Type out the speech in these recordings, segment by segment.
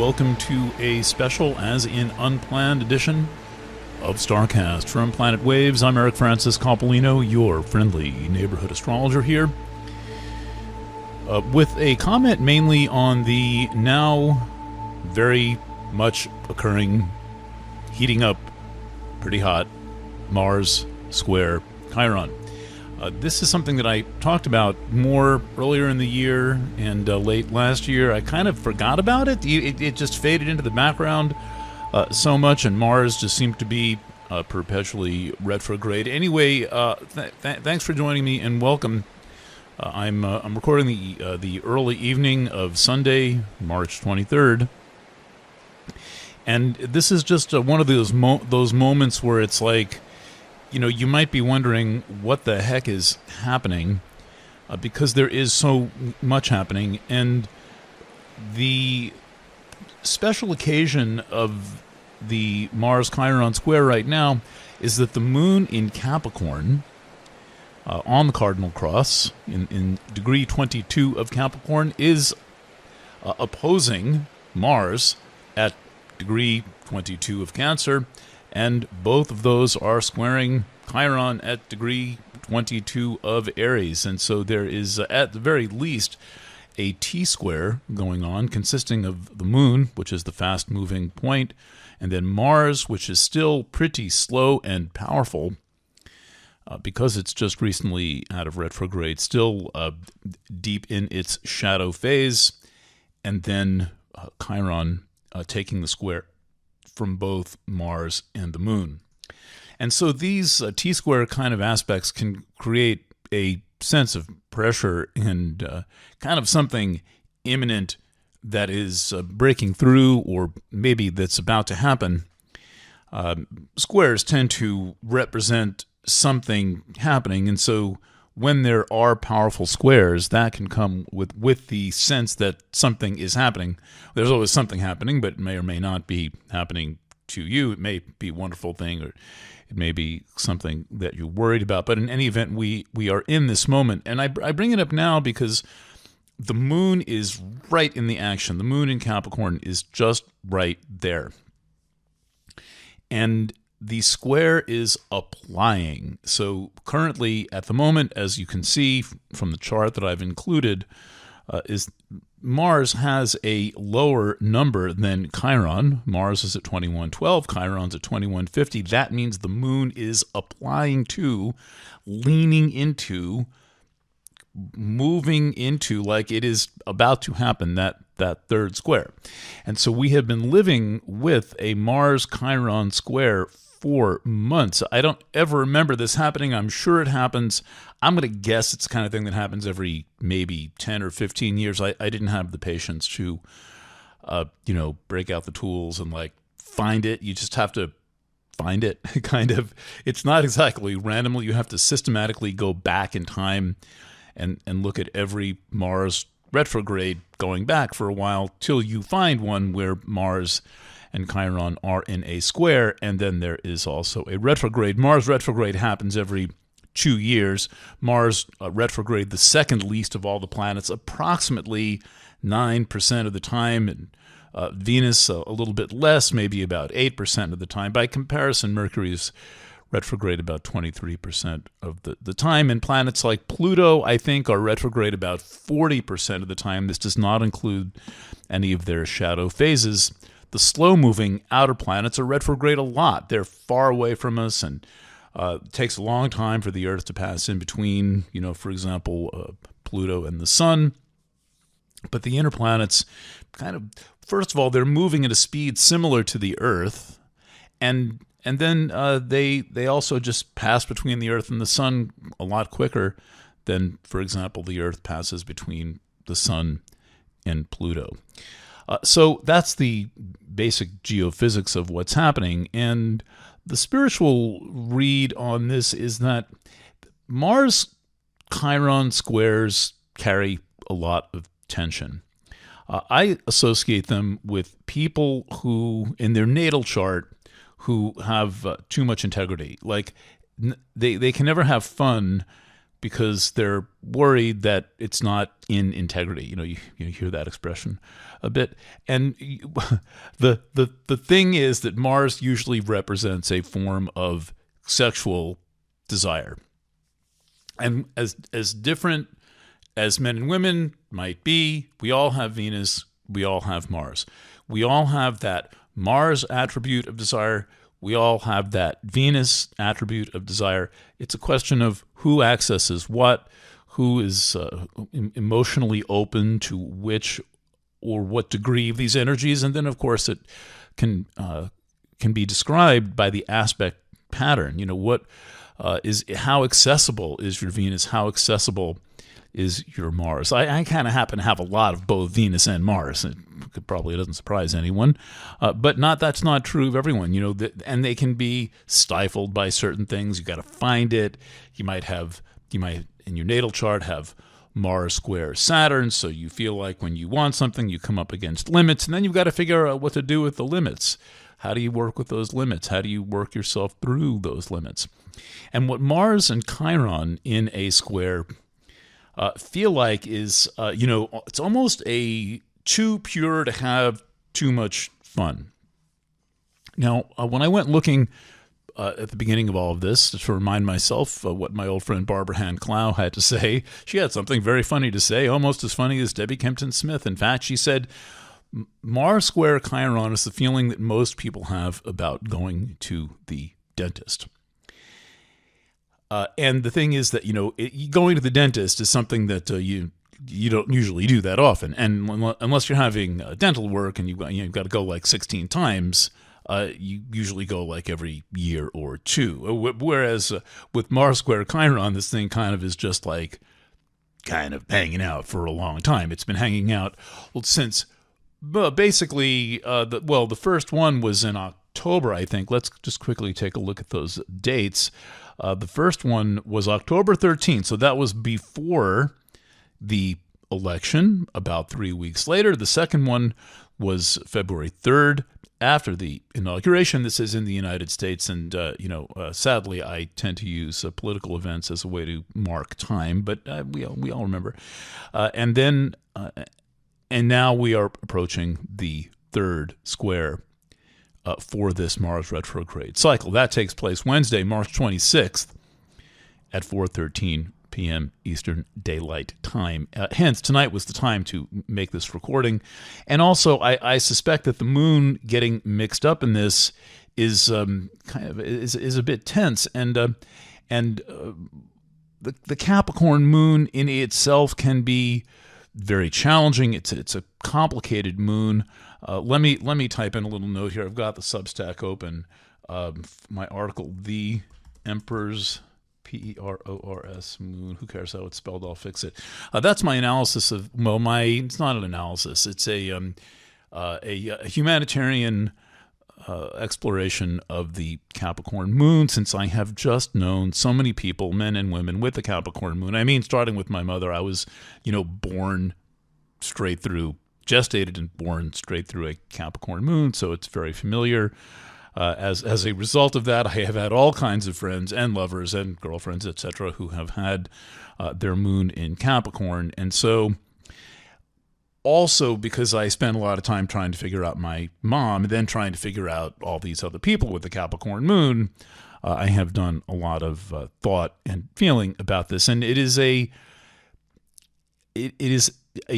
welcome to a special, as in unplanned, edition of StarCast. From Planet Waves, I'm Eric Francis Coppolino, your friendly neighborhood astrologer here, with a comment mainly on the now very much occurring, heating up, pretty hot, Mars square Chiron. This is something that I talked about more earlier in the year and late last year. I kind of forgot about it. It just faded into the background so much, and Mars just seemed to be perpetually retrograde. Anyway, thanks for joining me and welcome. I'm recording the early evening of Sunday, March 23rd, and this is just one of those moments where it's like, you know, you might be wondering what the heck is happening, because there is so much happening. And the special occasion of the Mars-Chiron square right now is that the moon in Capricorn, on the cardinal cross, in degree 22 of Capricorn, is opposing Mars at degree 22 of Cancer. And both of those are squaring Chiron at degree 22 of Aries. And so there is, at the very least, a T-square going on, consisting of the moon, which is the fast-moving point, and then Mars, which is still pretty slow and powerful, because it's just recently out of retrograde, still deep in its shadow phase, and then Chiron taking the square from both Mars and the moon. And so these T-square kind of aspects can create a sense of pressure and kind of something imminent that is breaking through, or maybe that's about to happen. Squares tend to represent something happening, and so when there are powerful squares, that can come with the sense that something is happening. There's always something happening, but it may or may not be happening to you. It may be a wonderful thing, or it may be something that you're worried about. But in any event, we are in this moment. And I bring it up now because the moon is right in the action. The moon in Capricorn is just right there. And the square is applying. So currently, at the moment, as you can see from the chart that I've included, is Mars has a lower number than Chiron. Mars is at 2112, Chiron's at 2150. That means the moon is applying to, leaning into, moving into, like it is about to happen, that third square. And so we have been living with a Mars-Chiron square for months. I don't ever remember this happening. I'm sure it happens. I'm going to guess it's the kind of thing that happens every maybe 10 or 15 years. I didn't have the patience to, break out the tools and like find it. You just have to find it, kind of. It's not exactly randomly. You have to systematically go back in time and look at every Mars retrograde going back for a while till you find one where Mars and Chiron are in a square, and then there is also a retrograde. Mars retrograde happens every 2 years. Mars retrograde, the second least of all the planets, approximately 9% of the time, and Venus a little bit less, maybe about 8% of the time. By comparison, Mercury is retrograde about 23% of the time, and planets like Pluto, I think, are retrograde about 40% of the time. This does not include any of their shadow phases. The slow-moving outer planets are retrograde a lot. They're far away from us, and it takes a long time for the Earth to pass in between, for example, Pluto and the Sun. But the inner planets kind of, first of all, they're moving at a speed similar to the Earth, and then they also just pass between the Earth and the Sun a lot quicker than, for example, the Earth passes between the Sun and Pluto. So that's the basic geophysics of what's happening. And the spiritual read on this is that Mars-Chiron squares carry a lot of tension. I associate them with people who, in their natal chart, who have too much integrity. Like, they can never have fun because they're worried that it's not in integrity. You hear that expression a bit. And the thing is that Mars usually represents a form of sexual desire. And as different as men and women might be, we all have Venus, we all have Mars. We all have that Mars attribute of desire. We all have that Venus attribute of desire. It's a question of who accesses what, who is emotionally open to which or what degree of these energies. And then, of course, it can be described by the aspect pattern. How accessible is your Venus? How accessible is your Mars? I kind of happen to have a lot of both Venus and Mars. It probably doesn't surprise anyone, but that's not true of everyone. And they can be stifled by certain things. You got to find it. You might in your natal chart have Mars square Saturn, so you feel like when you want something, you come up against limits, and then you've got to figure out what to do with the limits. How do you work with those limits? How do you work yourself through those limits? And what Mars and Chiron in a square feel like is, it's almost too pure to have too much fun. Now, when I went looking at the beginning of all of this to remind myself what my old friend Barbara Hand Clow had to say, she had something very funny to say, almost as funny as Debbie Kempton Smith. In fact, she said, Mars square Chiron is the feeling that most people have about going to the dentist. And the thing is that, going to the dentist is something that you don't usually do that often. And unless you're having dental work and you've got to go like 16 times, you usually go like every year or two. Whereas with Mars square Chiron, this thing kind of is just like kind of hanging out for a long time. It's been hanging out since basically, the first one was in October, I think. Let's just quickly take a look at those dates. The first one was October 13th, so that was before the election, about 3 weeks later. The second one was February 3rd, after the inauguration. This is in the United States, and sadly, I tend to use political events as a way to mark time, but we all remember. And now we are approaching the third square for this Mars retrograde cycle. That takes place Wednesday, March 26th at 4:13 p.m. Eastern Daylight Time. Hence, tonight was the time to make this recording. And also, I suspect that the moon getting mixed up in this is is a bit tense. And the Capricorn moon in itself can be very challenging. It's a complicated moon. Let me type in a little note here. I've got the Substack open. My article, The Emperor's Perors moon. Who cares how it's spelled? I'll fix it. That's my analysis of. It's not an analysis. It's a humanitarian exploration of the Capricorn moon, since I have just known so many people, men and women, with the Capricorn moon. I mean, starting with my mother, I was, born straight through, gestated and born straight through a Capricorn moon, so it's very familiar. As a result of that, I have had all kinds of friends and lovers and girlfriends, etc., who have had their moon in Capricorn. And so, also because I spent a lot of time trying to figure out my mom and then trying to figure out all these other people with the Capricorn moon, I have done a lot of thought and feeling about this. And it is a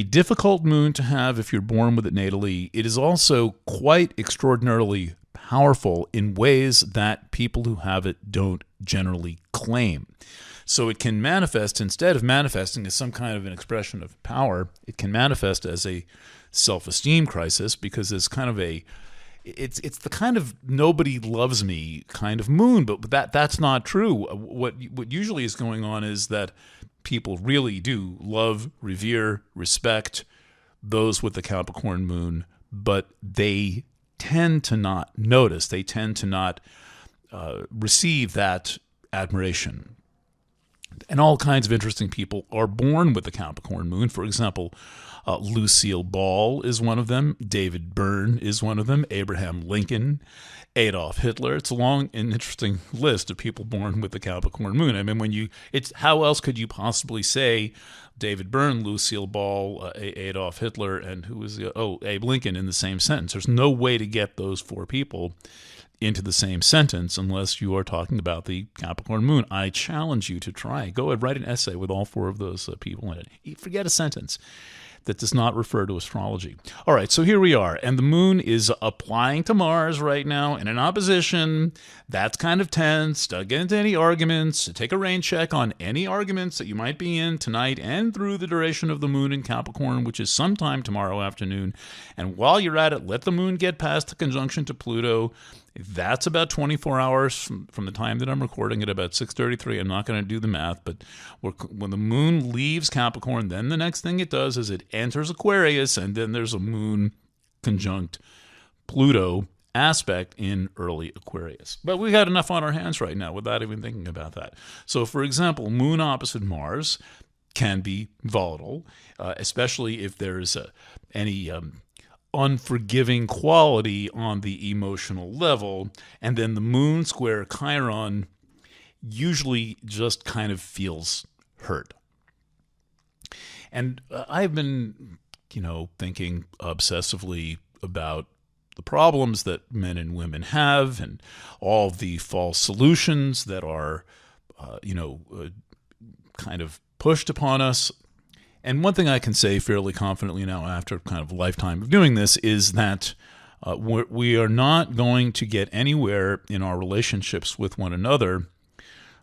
difficult moon to have if you're born with it natally. It is also quite extraordinarily powerful in ways that people who have it don't generally claim. So it can manifest, instead of manifesting as some kind of an expression of power, it can manifest as a self-esteem crisis, because it's kind of it's the kind of nobody loves me kind of moon, but that's not true. What usually is going on is that people really do love, revere, respect those with the Capricorn moon, but they tend to not notice. They tend to not receive that admiration. And all kinds of interesting people are born with the Capricorn moon. For example, Lucille Ball is one of them. David Byrne is one of them. Abraham Lincoln, Adolf Hitler. It's a long and interesting list of people born with the Capricorn moon. I mean, how else could you possibly say David Byrne, Lucille Ball, Adolf Hitler, and Abe Lincoln in the same sentence? There's no way to get those four people into the same sentence unless you are talking about the Capricorn moon. I challenge you to try. Go ahead, write an essay with all four of those people in it. Forget a sentence that does not refer to astrology. All right, so here we are, and the moon is applying to Mars right now in an opposition. That's kind of tense. Don't get into any arguments. Take a rain check on any arguments that you might be in tonight and through the duration of the moon in Capricorn, which is sometime tomorrow afternoon. And while you're at it, let the moon get past the conjunction to Pluto. That's about 24 hours from the time that I'm recording at about 6:33. I'm not going to do the math, but when the moon leaves Capricorn, then the next thing it does is it enters Aquarius, and then there's a moon conjunct Pluto aspect in early Aquarius. But we got enough on our hands right now without even thinking about that. So, for example, moon opposite Mars can be volatile, especially if there's any unforgiving quality on the emotional level, and then the moon square Chiron usually just kind of feels hurt. And I've been, thinking obsessively about the problems that men and women have and all the false solutions that are, kind of pushed upon us. And one thing I can say fairly confidently now after kind of a lifetime of doing this is that we are not going to get anywhere in our relationships with one another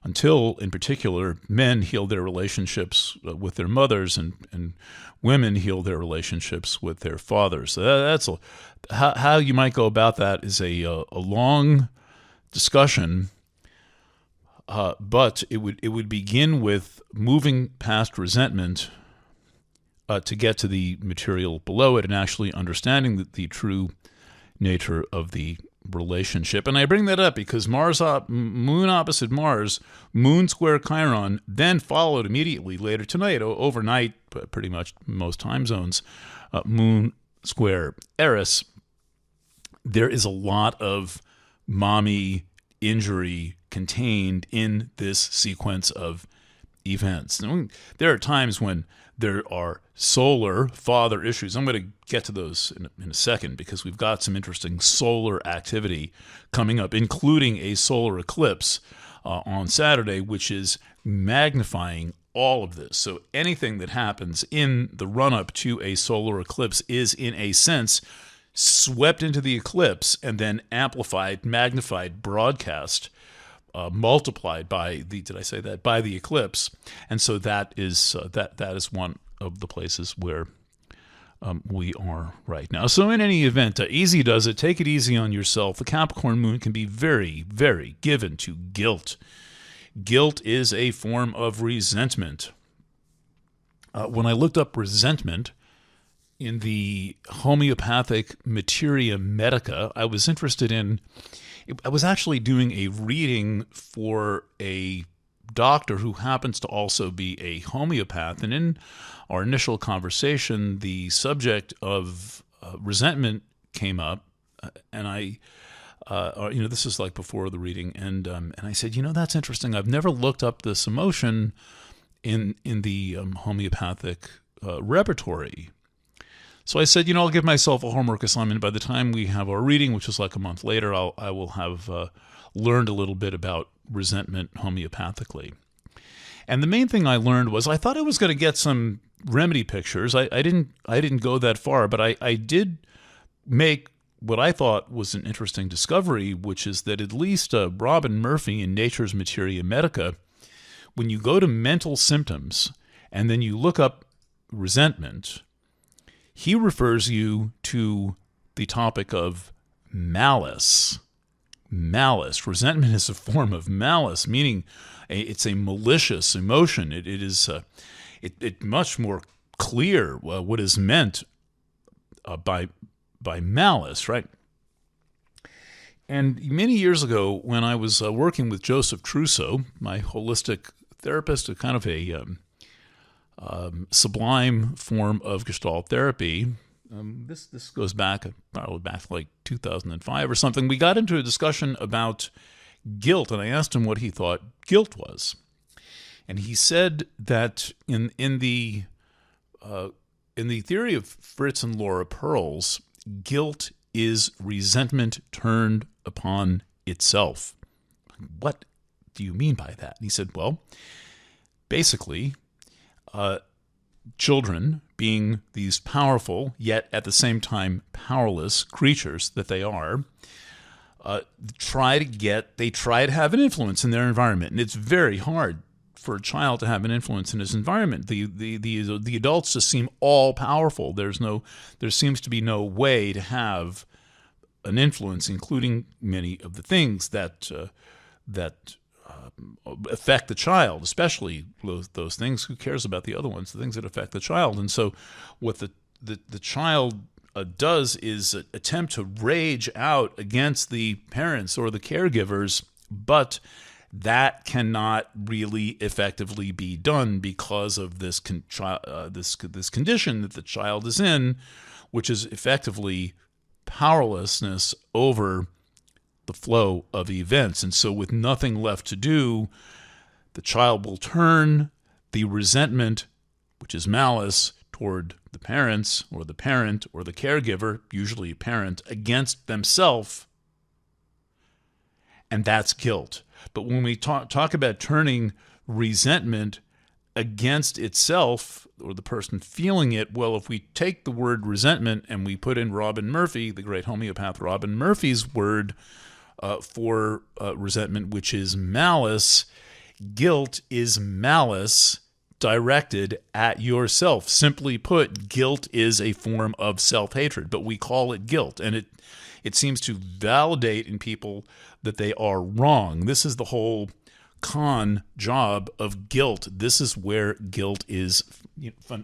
until, in particular, men heal their relationships with their mothers and women heal their relationships with their fathers. So how you might go about that is a long discussion, but it would begin with moving past resentment to get to the material below it and actually understanding the true nature of the relationship. And I bring that up because moon opposite Mars, moon square Chiron, then followed immediately later tonight, overnight, pretty much most time zones, moon square Eris. There is a lot of mommy injury contained in this sequence of events. There are times when there are solar father issues. I'm going to get to those in a second because we've got some interesting solar activity coming up, including a solar eclipse on Saturday, which is magnifying all of this. So anything that happens in the run-up to a solar eclipse is, in a sense, swept into the eclipse and then amplified, magnified, broadcast, multiplied by the eclipse. And so that is one of the places where we are right now. So in any event, easy does it. Take it easy on yourself. The Capricorn moon can be very, very given to guilt. Guilt is a form of resentment. When I looked up resentment in the homeopathic Materia Medica, I was actually doing a reading for a doctor who happens to also be a homeopath. And in our initial conversation, the subject of resentment came up. And this is like before the reading. And I said, that's interesting. I've never looked up this emotion in the homeopathic repertory. So I said, I'll give myself a homework assignment. By the time we have our reading, which is like a month later, I will have learned a little bit about resentment homeopathically. And the main thing I learned was I thought I was going to get some remedy pictures. I didn't go that far, but I did make what I thought was an interesting discovery, which is that at least Robin Murphy in Nature's Materia Medica, when you go to mental symptoms and then you look up resentment, he refers you to the topic of malice. Malice. Resentment is a form of malice, meaning it's a malicious emotion. It is much more clear what is meant by malice, right? And many years ago, when I was working with Joseph Trousseau, my holistic therapist, a kind of a sublime form of Gestalt therapy. This goes back probably back to like 2005 or something. We got into a discussion about guilt, and I asked him what he thought guilt was, and he said that in the theory of Fritz and Laura Perls, guilt is resentment turned upon itself. What do you mean by that? And he said, well, basically, children, being these powerful yet at the same time powerless creatures that they are, try to have an influence in their environment, and it's very hard for a child to have an influence in his environment. The adults just seem all powerful. There seems to be no way to have an influence, including many of the things that affect the child, especially those things. Who cares about the other ones? The things that affect the child. And so, what the child does is attempt to rage out against the parents or the caregivers, but that cannot really effectively be done because of this condition that the child is in, which is effectively powerlessness over the flow of events. And so with nothing left to do, the child will turn the resentment, which is malice, toward the parents or the parent or the caregiver, usually a parent, against themselves, and that's guilt. But when we talk about turning resentment against itself or the person feeling it, well, if we take the word resentment and we put in Robin Murphy, the great homeopath Robin Murphy's word for resentment, which is malice, guilt is malice directed at yourself. Simply put, guilt is a form of self-hatred, but we call it guilt, and it seems to validate in people that they are wrong. This is the whole con job of guilt. This is where guilt is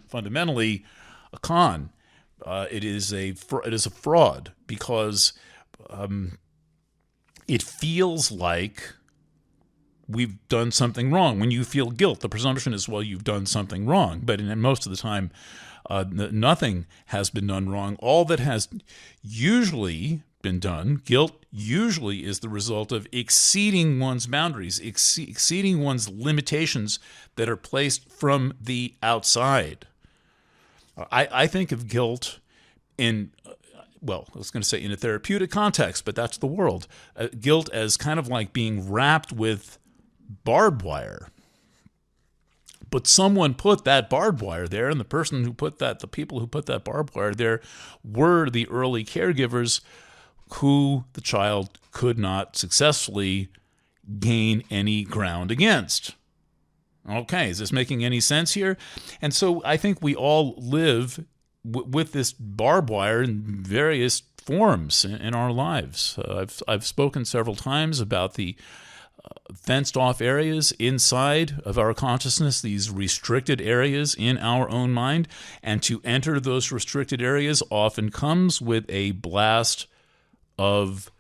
fundamentally a con. It is a fraud because it feels like we've done something wrong. When you feel guilt, the presumption is, well, you've done something wrong. But most of the time, nothing has been done wrong. All that has usually been done, guilt usually is the result of exceeding one's boundaries, exceeding one's limitations that are placed from the outside. I think of guilt in, well, I was going to say in a therapeutic context, but that's the world. Guilt as kind of like being wrapped with barbed wire. But someone put that barbed wire there, and the people who put that barbed wire there were the early caregivers who the child could not successfully gain any ground against. Okay, is this making any sense here? And so I think we all live with this barbed wire in various forms in our lives. I've spoken several times about the fenced-off areas inside of our consciousness, these restricted areas in our own mind, and to enter those restricted areas often comes with a blast of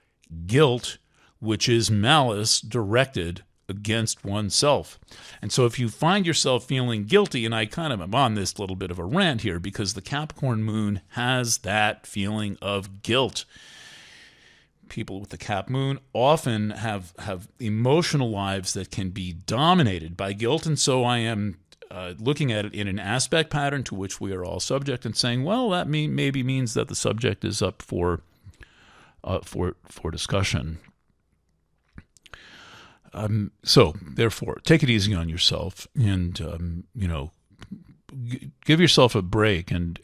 guilt, which is malice directed against oneself. And so if you find yourself feeling guilty, and I kind of am on this little bit of a rant here because the Capricorn moon has that feeling of guilt. People with the Cap moon often have emotional lives that can be dominated by guilt, and so I am looking at it in an aspect pattern to which we are all subject and saying, well, that maybe means that the subject is up for discussion. So, therefore, take it easy on yourself, and give yourself a break, and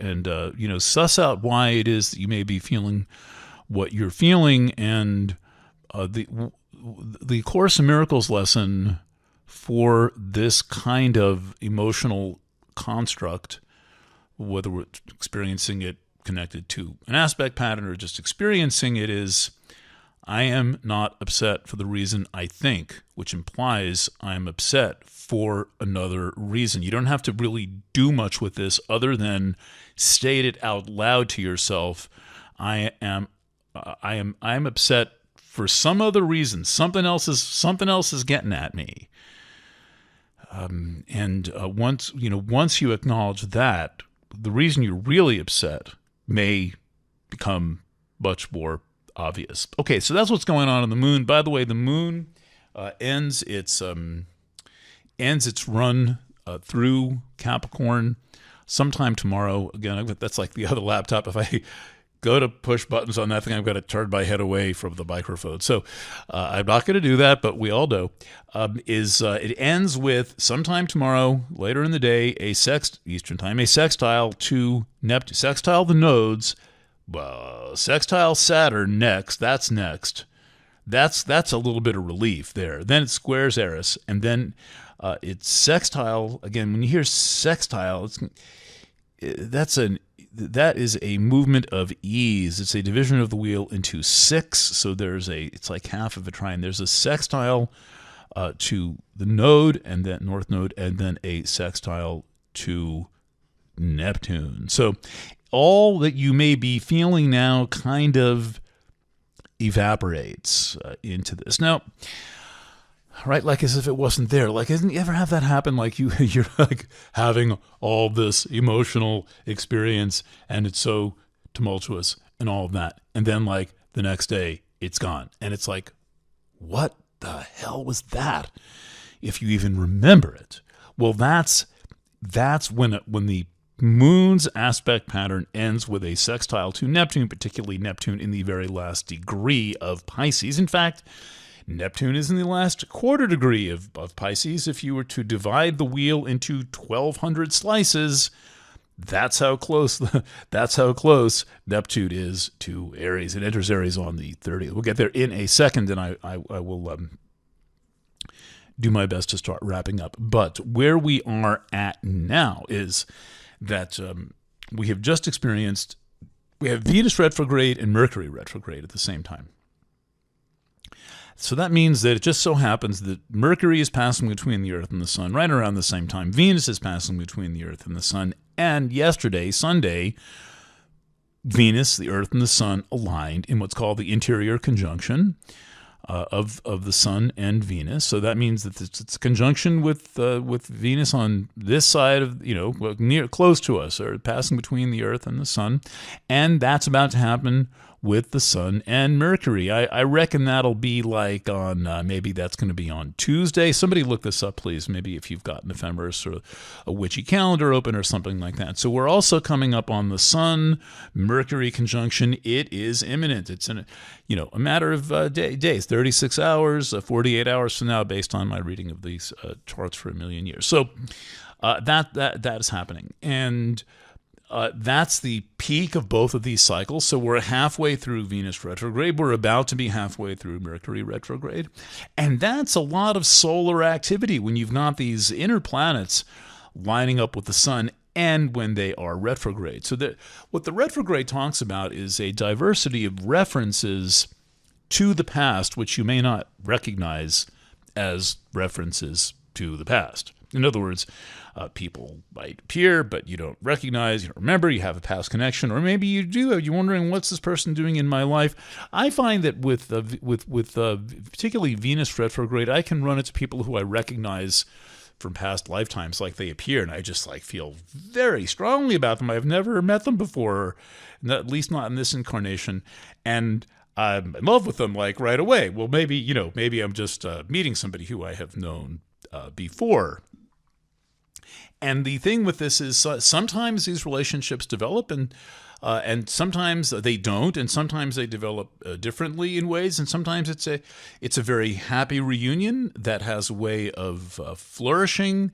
suss out why it is that you may be feeling what you're feeling. And the Course in Miracles lesson for this kind of emotional construct, whether we're experiencing it connected to an aspect pattern or just experiencing it, is I am not upset for the reason I think, which implies I'm upset for another reason. You don't have to really do much with this other than state it out loud to yourself. I am upset for some other reason. Something else is getting at me. Once you acknowledge that, the reason you're really upset may become much more obvious. Okay, so that's what's going on the moon. By the way, the moon ends its run through Capricorn sometime tomorrow. Again, that's like the other laptop. If I go to push buttons on that thing, I've got to turn my head away from the microphone. So I'm not going to do that, but we all know. It ends with sometime tomorrow, later in the day, Eastern time, a sextile to Neptune. Sextile the nodes. Sextile Saturn next. That's next. That's a little bit of relief there. Then it squares Aries, and then it's sextile again. When you hear sextile, that is a movement of ease. It's a division of the wheel into 6. So it's like half of a trine. There's a sextile to the node, and then north node, and then a sextile to Neptune. So all that you may be feeling now kind of evaporates into this. Now, right, like as if it wasn't there. Like, didn't you ever have that happen? Like you're like having all this emotional experience, and it's so tumultuous and all of that, and then like the next day it's gone, and it's like, what the hell was that? If you even remember it. Well, that's when the moon's aspect pattern ends with a sextile to Neptune, particularly Neptune in the very last degree of Pisces. In fact, Neptune is in the last quarter degree of Pisces. If you were to divide the wheel into 1,200 slices, that's how close Neptune is to Aries. It enters Aries on the 30th. We'll get there in a second, and I will do my best to start wrapping up. But where we are at now is that we have Venus retrograde and Mercury retrograde at the same time. So that means that it just so happens that Mercury is passing between the Earth and the Sun right around the same time. Venus is passing between the Earth and the Sun. And yesterday, Sunday, Venus, the Earth, and the Sun aligned in what's called the interior conjunction of the Sun and Venus. So that means that it's a conjunction with Venus on this side of, close to us, or passing between the Earth and the Sun. And that's about to happen with the Sun and Mercury. I reckon that'll be like on, maybe that's going to be on Tuesday. Somebody look this up, please. Maybe if you've got an ephemeris or a witchy calendar open or something like that. So we're also coming up on the Sun-Mercury conjunction. It is imminent. It's in a matter of days, 36 hours, 48 hours from now, based on my reading of these charts for a million years. So that is happening. And that's the peak of both of these cycles. So we're halfway through Venus retrograde. We're about to be halfway through Mercury retrograde. And that's a lot of solar activity when you've got these inner planets lining up with the Sun and when they are retrograde. So what the retrograde talks about is a diversity of references to the past, which you may not recognize as references to the past. In other words, people might appear, but you don't recognize, you don't remember, you have a past connection, or maybe you do. You're wondering, what's this person doing in my life? I find that with particularly Venus retrograde, I can run into people who I recognize from past lifetimes, like they appear, and I just feel very strongly about them. I've never met them before, at least not in this incarnation, and I'm in love with them right away. Well, maybe I'm just meeting somebody who I have known before. And the thing with this is sometimes these relationships develop, and sometimes they don't, and sometimes they develop differently in ways, and sometimes it's a very happy reunion that has a way of flourishing,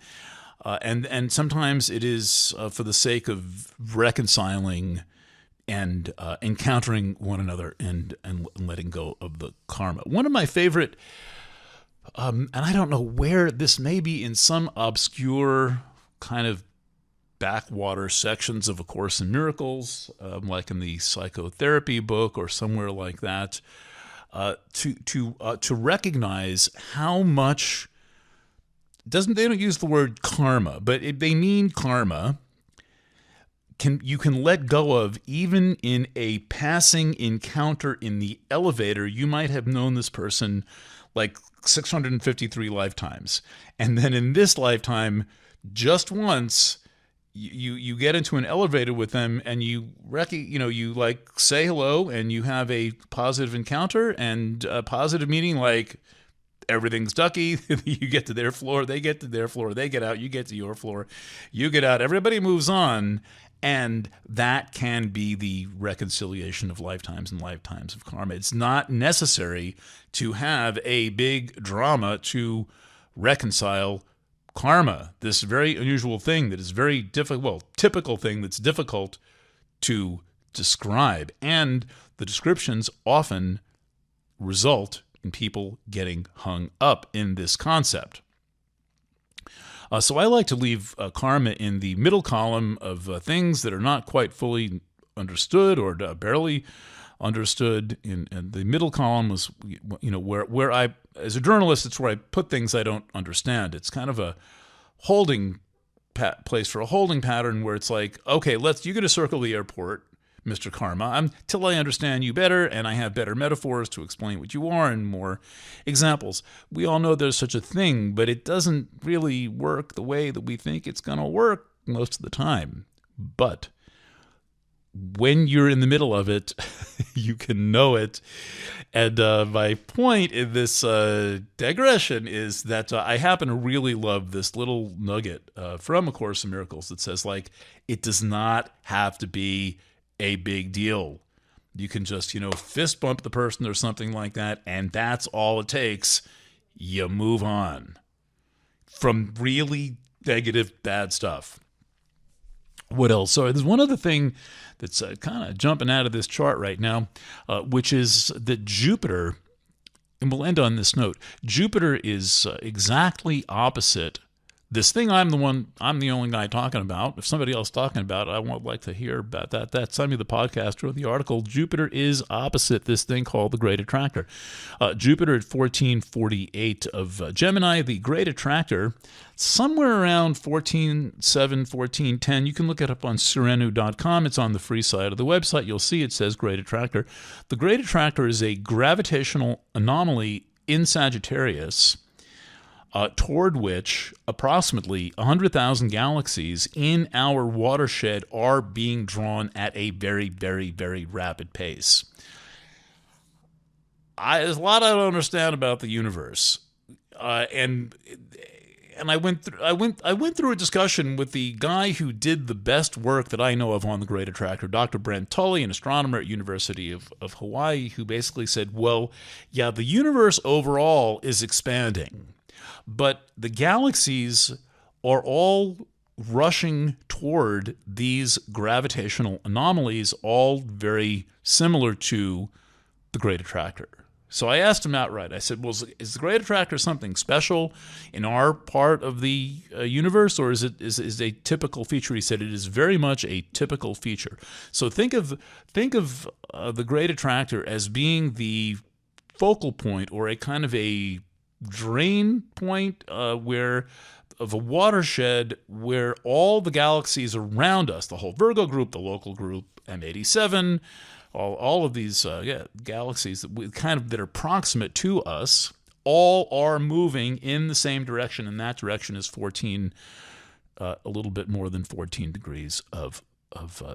and sometimes it is for the sake of reconciling and encountering one another and letting go of the karma. One of my favorite, and I don't know where this may be in some obscure kind of backwater sections of A Course in Miracles, like in the psychotherapy book or somewhere like that, to recognize how much they don't use the word karma, but they mean karma. You can let go of even in a passing encounter in the elevator. You might have known this person like 653 lifetimes. And then in this lifetime, just once, you get into an elevator with them, and you you like say hello, and you have a positive encounter and a positive meeting, like everything's ducky. You get to their floor, they get to their floor, they get out, you get to your floor, you get out, everybody moves on. And that can be the reconciliation of lifetimes and lifetimes of karma. It's not necessary to have a big drama to reconcile karma, this very unusual thing that is very difficult, well, typical thing that's difficult to describe. And the descriptions often result in people getting hung up in this concept. So I like to leave karma in the middle column of things that are not quite fully understood or barely understood. In the middle column was, where I, as a journalist, it's where I put things I don't understand. It's kind of a holding place for a holding pattern where it's like, okay, you're going to circle the airport, Mr. Karma, until I understand you better and I have better metaphors to explain what you are and more examples. We all know there's such a thing, but it doesn't really work the way that we think it's going to work most of the time. But when you're in the middle of it, you can know it. And my point in this digression is that I happen to really love this little nugget from A Course in Miracles that says, like, it does not have to be a big deal. You can just, fist bump the person or something like that, and that's all it takes. You move on from really negative, bad stuff. What else? So there's one other thing that's kind of jumping out of this chart right now, which is that Jupiter, and we'll end on this note, Jupiter is exactly opposite this thing I'm the only guy talking about. If somebody else talking about it, I would like to hear about that. Send me the podcast or the article. Jupiter is opposite this thing called the Great Attractor. Jupiter at 1448 of Gemini, the Great Attractor, somewhere around 14.7, 14.10. You can look it up on serenu.com. It's on the free side of the website. You'll see it says Great Attractor. The Great Attractor is a gravitational anomaly in Sagittarius, toward which approximately 100,000 galaxies in our watershed are being drawn at a very, very, very rapid pace. There's a lot I don't understand about the universe, and I went through a discussion with the guy who did the best work that I know of on the Great Attractor, Dr. Brent Tully, an astronomer at University of Hawaii, who basically said, well, yeah, the universe overall is expanding, but the galaxies are all rushing toward these gravitational anomalies, all very similar to the Great Attractor. So I asked him outright. I said, well, is the Great Attractor something special in our part of the universe, or is it a typical feature? He said it is very much a typical feature. So think of the Great Attractor as being the focal point, or a kind of a drain point of a watershed where all the galaxies around us, the whole Virgo group, the local group M87, all of these galaxies that are proximate to us, all are moving in the same direction, and that direction is 14, a little bit more than 14 degrees of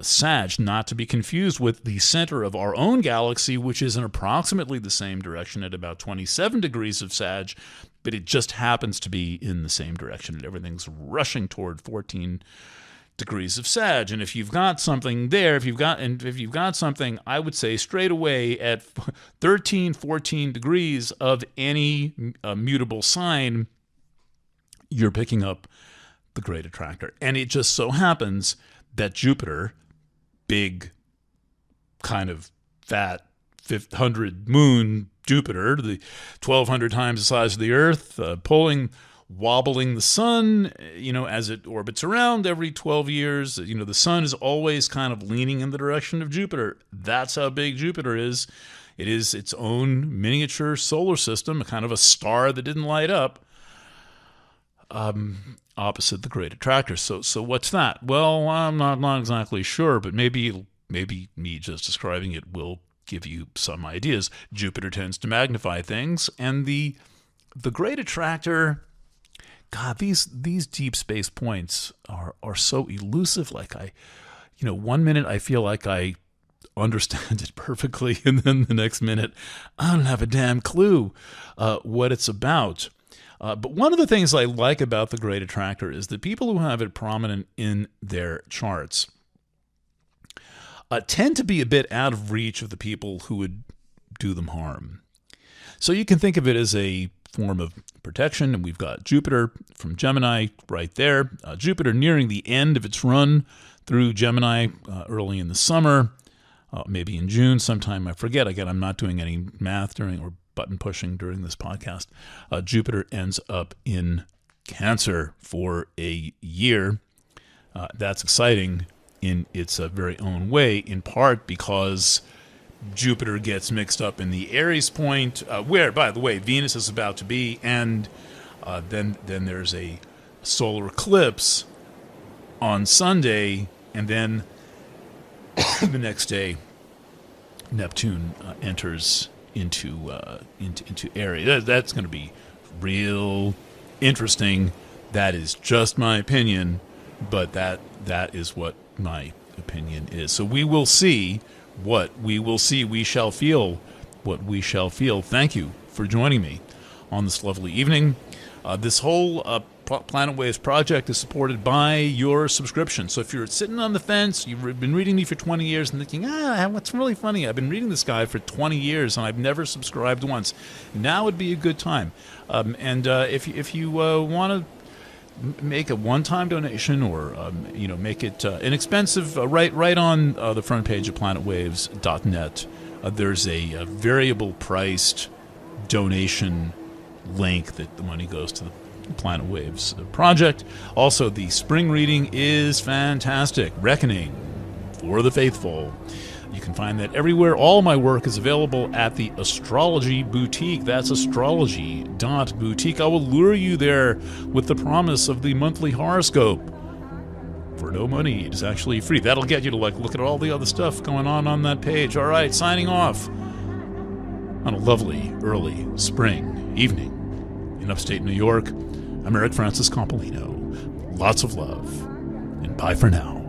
Sag, not to be confused with the center of our own galaxy, which is in approximately the same direction at about 27 degrees of Sag, but it just happens to be in the same direction, and everything's rushing toward 14 degrees of Sag. And if you've got something there, if you've got something, I would say straight away at 13, 14 degrees of any mutable sign, you're picking up the Great Attractor. And it just so happens that Jupiter, big, kind of fat, 500 moon Jupiter, the 1,200 times the size of the Earth, wobbling the sun, as it orbits around every 12 years. The sun is always kind of leaning in the direction of Jupiter. That's how big Jupiter is. It is its own miniature solar system, a kind of a star that didn't light up. Opposite the Great Attractor. So what's that? Well, I'm not exactly sure, but maybe me just describing it will give you some ideas. Jupiter tends to magnify things, and the The great attractor, God, these deep space points are so elusive. Like 1 minute I feel like I understand it perfectly, and then the next minute I don't have a damn clue what it's about. But one of the things I like about the great attractor is that people who have it prominent in their charts tend to be a bit out of reach of the people who would do them harm. So you can think of it as a form of protection, and we've got Jupiter from Gemini right there. Jupiter nearing the end of its run through Gemini early in the summer, maybe in June sometime. I forget. Again, I'm not doing any math or button pushing during this podcast. Jupiter ends up in Cancer for a year. That's exciting in its very own way, in part because Jupiter gets mixed up in the Aries point, where, by the way, Venus is about to be, and then there's a solar eclipse on Sunday, and then the next day, Neptune enters into Aries. That's going to be real interesting. That is just my opinion, but that is what my opinion is. So we will see what we will see. We shall feel what we shall feel. Thank you for joining me on this lovely evening. This whole Planet Waves project is supported by your subscription. So if you're sitting on the fence, you've been reading me for 20 years and thinking, what's really funny? I've been reading this guy for 20 years and I've never subscribed once. Now would be a good time. If you want to make a one-time donation, or make it inexpensive, right on the front page of planetwaves.net, there's a variable priced donation link that the money goes to the Planet Waves project. Also, the spring reading is fantastic. Reckoning for the Faithful. You can find that everywhere. All my work is available at the Astrology Boutique. That's astrology.boutique. I will lure you there with the promise of the monthly horoscope for no money. It's actually free. That'll get you to look at all the other stuff going on that page. All right, signing off on a lovely early spring evening in upstate New York. I'm Eric Francis Compolino. Lots of love, and bye for now.